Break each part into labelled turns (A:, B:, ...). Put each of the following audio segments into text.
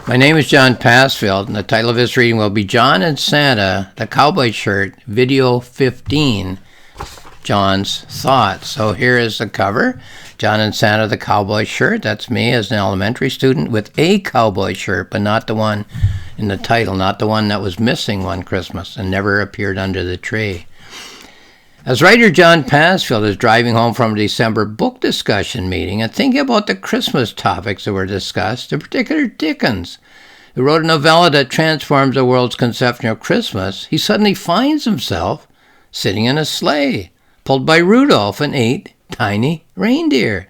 A: My name is John Passfield, and the title of this reading will be John and Santa, the Cowboy Shirt, Video 15, John's Thoughts. So here is the cover. John and Santa, the Cowboy Shirt. That's me as an elementary student with a cowboy shirt, but not the one in the title, not the one that was missing one Christmas and never appeared under the tree. As writer John Passfield is driving home from a December book discussion meeting and thinking about the Christmas topics that were discussed, in particular Dickens, who wrote a novella that transforms the world's conception of Christmas, he suddenly finds himself sitting in a sleigh, pulled by Rudolph and 8 tiny reindeer.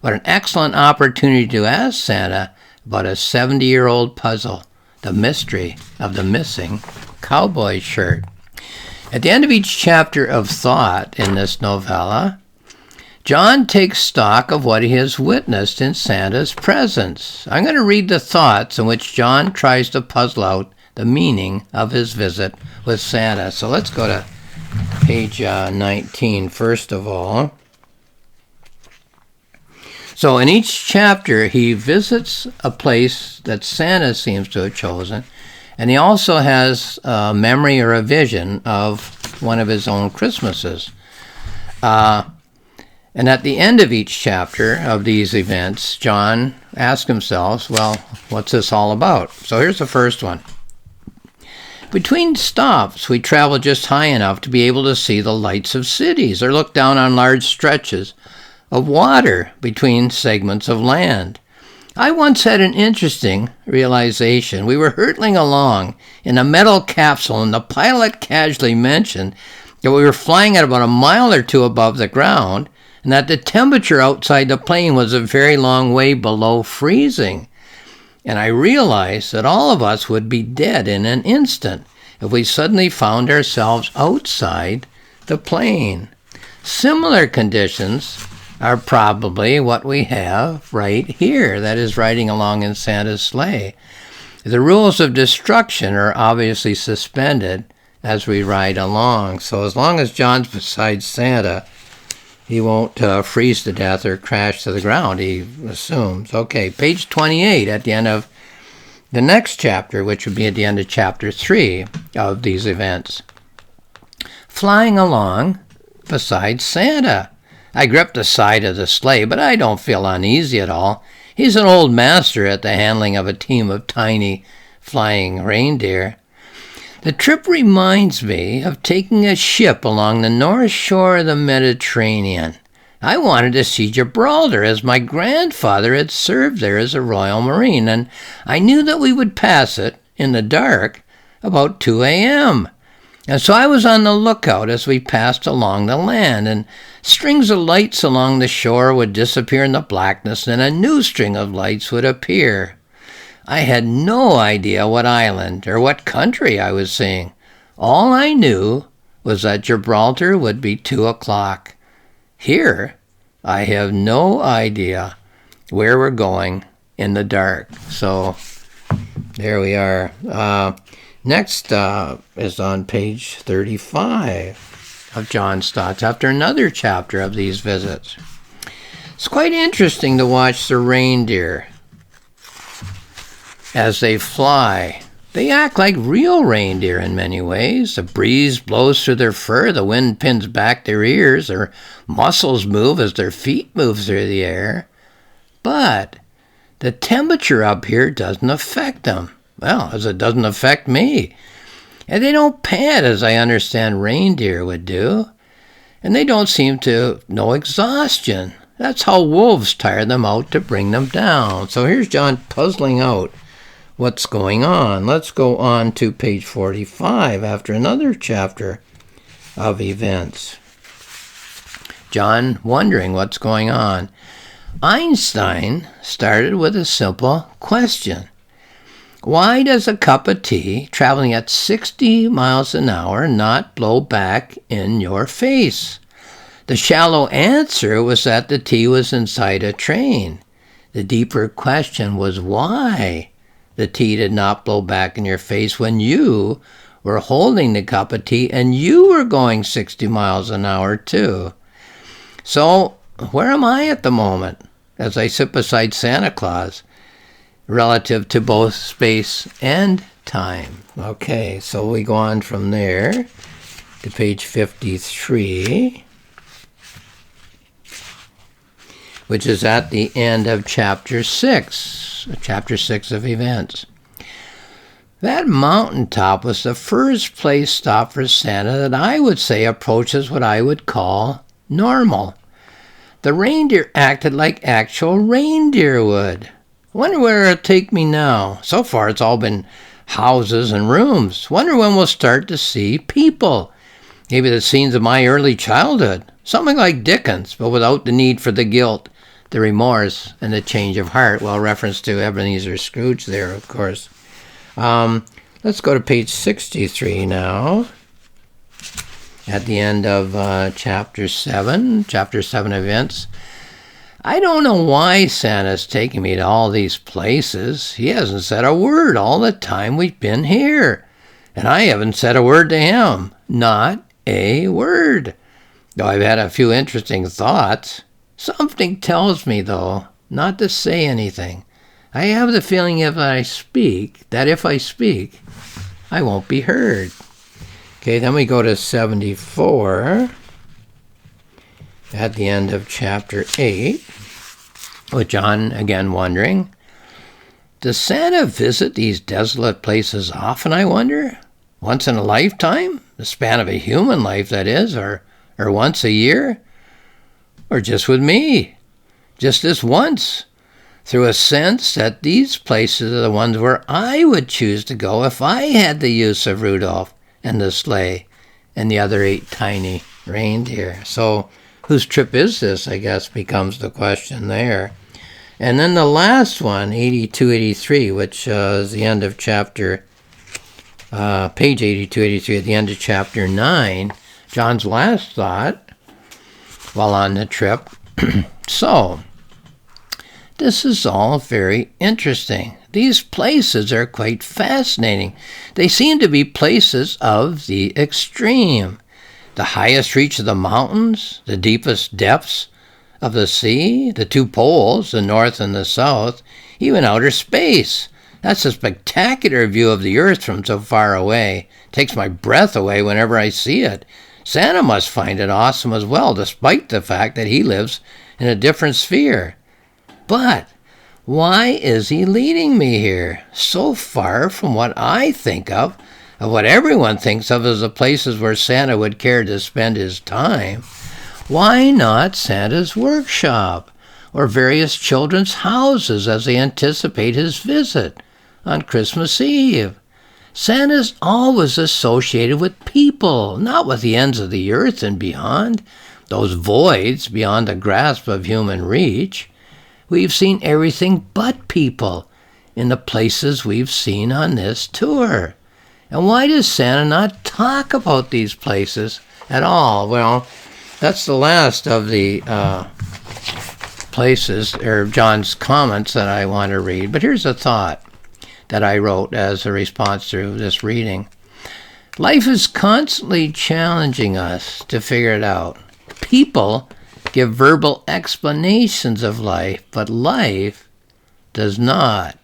A: What an excellent opportunity to ask Santa about a 70-year-old puzzle, the mystery of the missing cowboy shirt. At the end of each chapter of thought in this novella, John takes stock of what he has witnessed in Santa's presence. I'm going to read the thoughts in which John tries to puzzle out the meaning of his visit with Santa. So let's go to page 19 first of all. So in each chapter, he visits a place that Santa seems to have chosen, and he also has a memory or a vision of one of his own Christmases. And at the end of each chapter of these events, John asks himself, well, what's this all about? So here's the first one. Between stops, we travel just high enough to be able to see the lights of cities or look down on large stretches of water between segments of land. I once had an interesting realization. We were hurtling along in a metal capsule, and the pilot casually mentioned that we were flying at about a mile or two above the ground, and that the temperature outside the plane was a very long way below freezing. And I realized that all of us would be dead in an instant if we suddenly found ourselves outside the plane. Similar conditions are probably what we have right here, that is, riding along in Santa's sleigh. The rules of destruction are obviously suspended as we ride along. So as long as John's beside Santa, he won't freeze to death or crash to the ground, he assumes. Okay, page 28 at the end of the next chapter, which would be at the end of chapter 3 of these events. Flying along beside Santa. I grip the side of the sleigh, but I don't feel uneasy at all. He's an old master at the handling of a team of tiny flying reindeer. The trip reminds me of taking a ship along the north shore of the Mediterranean. I wanted to see Gibraltar, as my grandfather had served there as a Royal Marine, and I knew that we would pass it in the dark about 2 a.m., and so I was on the lookout as we passed along the land, and strings of lights along the shore would disappear in the blackness, and a new string of lights would appear. I had no idea what island or what country I was seeing. All I knew was that Gibraltar would be 2 o'clock. Here, I have no idea where we're going in the dark. So, there we are. Next is on page 35 of John's thoughts, after another chapter of these visits. It's quite interesting to watch the reindeer as they fly. They act like real reindeer in many ways. The breeze blows through their fur, the wind pins back their ears, their muscles move as their feet move through the air. But the temperature up here doesn't affect them. Well, as it doesn't affect me. And they don't pant as I understand reindeer would do. And they don't seem to know exhaustion. That's how wolves tire them out to bring them down. So here's John puzzling out what's going on. Let's go on to page 45 after another chapter of events. John wondering what's going on. Einstein started with a simple question. Why does a cup of tea traveling at 60 miles an hour not blow back in your face? The shallow answer was that the tea was inside a train. The deeper question was why the tea did not blow back in your face when you were holding the cup of tea and you were going 60 miles an hour too. So where am I at the moment as I sit beside Santa Claus? relative to both space and time. Okay, so we go on from there to page 53, which is at the end of chapter 6 of events. That mountaintop was the first place stop for Santa that I would say approaches what I would call normal. The reindeer acted like actual reindeer would. Wonder where it'll take me now. So far it's all been houses and rooms. Wonder when we'll start to see people. Maybe the scenes of my early childhood. Something like Dickens, but without the need for the guilt, the remorse, and the change of heart. Well, reference to Ebenezer Scrooge there, of course. Let's go to page 63 now. At the end of chapter 7 events. I don't know why Santa's taking me to all these places. He hasn't said a word all the time we've been here. And I haven't said a word to him. Not a word. Though I've had a few interesting thoughts. Something tells me, though, not to say anything. I have the feeling if I speak, I won't be heard. Okay, then we go to 74 at the end of chapter 8, with John again wondering, does Santa visit these desolate places often, I wonder? Once in a lifetime? The span of a human life, that is, or once a year? Or just with me? Just this once? Through a sense that these places are the ones where I would choose to go if I had the use of Rudolph and the sleigh and the other 8 tiny reindeer. So whose trip is this, I guess, becomes the question there. And then the last one, 82-83, which is the end of chapter, page 82-83, at the end of chapter 9, John's last thought while on the trip. So, this is all very interesting. These places are quite fascinating. They seem to be places of the extreme. The highest reach of the mountains, the deepest depths of the sea, the 2 poles, the north and the south, even outer space. That's a spectacular view of the earth from so far away. Takes my breath away whenever I see it. Santa must find it awesome as well, despite the fact that he lives in a different sphere. But why is he leading me here? So far from what I think of what everyone thinks of as the places where Santa would care to spend his time. Why not Santa's workshop or various children's houses as they anticipate his visit on Christmas Eve? Santa's always associated with people, not with the ends of the earth and beyond, those voids beyond the grasp of human reach. We've seen everything but people in the places we've seen on this tour. And why does Santa not talk about these places at all? Well, that's the last of the places, or John's comments that I want to read. But here's a thought that I wrote as a response to this reading. Life is constantly challenging us to figure it out. People give verbal explanations of life, but life does not.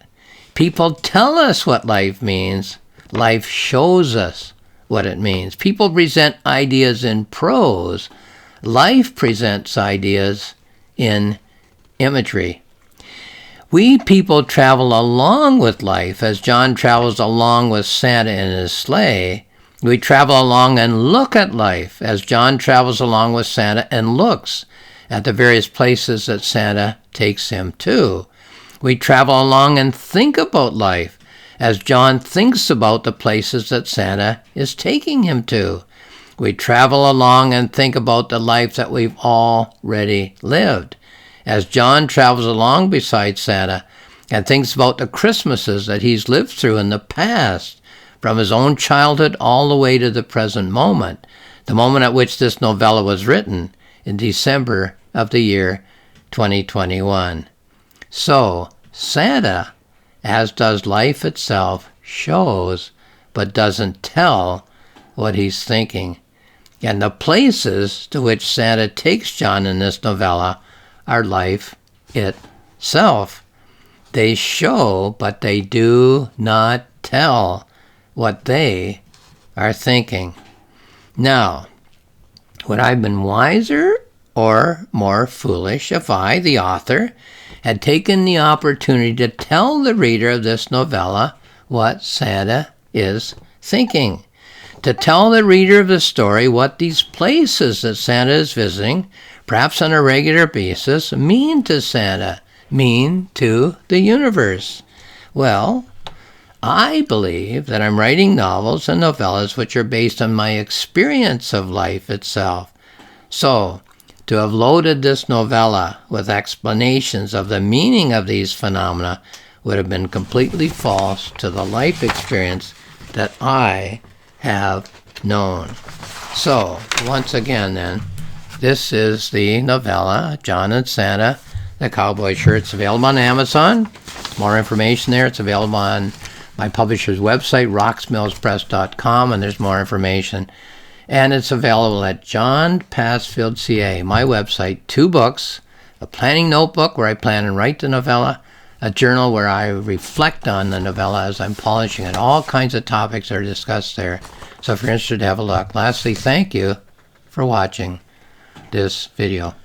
A: People tell us what life means. Life shows us what it means. People present ideas in prose. Life presents ideas in imagery. We people travel along with life as John travels along with Santa in his sleigh. We travel along and look at life as John travels along with Santa and looks at the various places that Santa takes him to. We travel along and think about life as John thinks about the places that Santa is taking him to. We travel along and think about the life that we've already lived as John travels along beside Santa and thinks about the Christmases that he's lived through in the past, from his own childhood all the way to the present moment, the moment at which this novella was written in December of the year 2021. So, Santa, as does life itself, shows but doesn't tell what he's thinking. And the places to which Santa takes John in this novella are life itself. They show, but they do not tell what they are thinking. Now, would I have been wiser or more foolish if I, the author, had taken the opportunity to tell the reader of this novella what Santa is thinking? To tell the reader of the story what these places that Santa is visiting, perhaps on a regular basis, mean to Santa, mean to the universe? Well, I believe that I'm writing novels and novellas which are based on my experience of life itself. So, to have loaded this novella with explanations of the meaning of these phenomena would have been completely false to the life experience that I have known. So, once again then, this is the novella, John and Santa, the Cowboy Shirt. It's available on Amazon. More information there. It's available on my publisher's website, roxmillspress.com, and there's more information. And it's available at John Passfield CA, my website. 2 books, a planning notebook where I plan and write the novella, a journal where I reflect on the novella as I'm polishing it. All kinds of topics are discussed there. So if you're interested, have a look. Lastly, thank you for watching this video.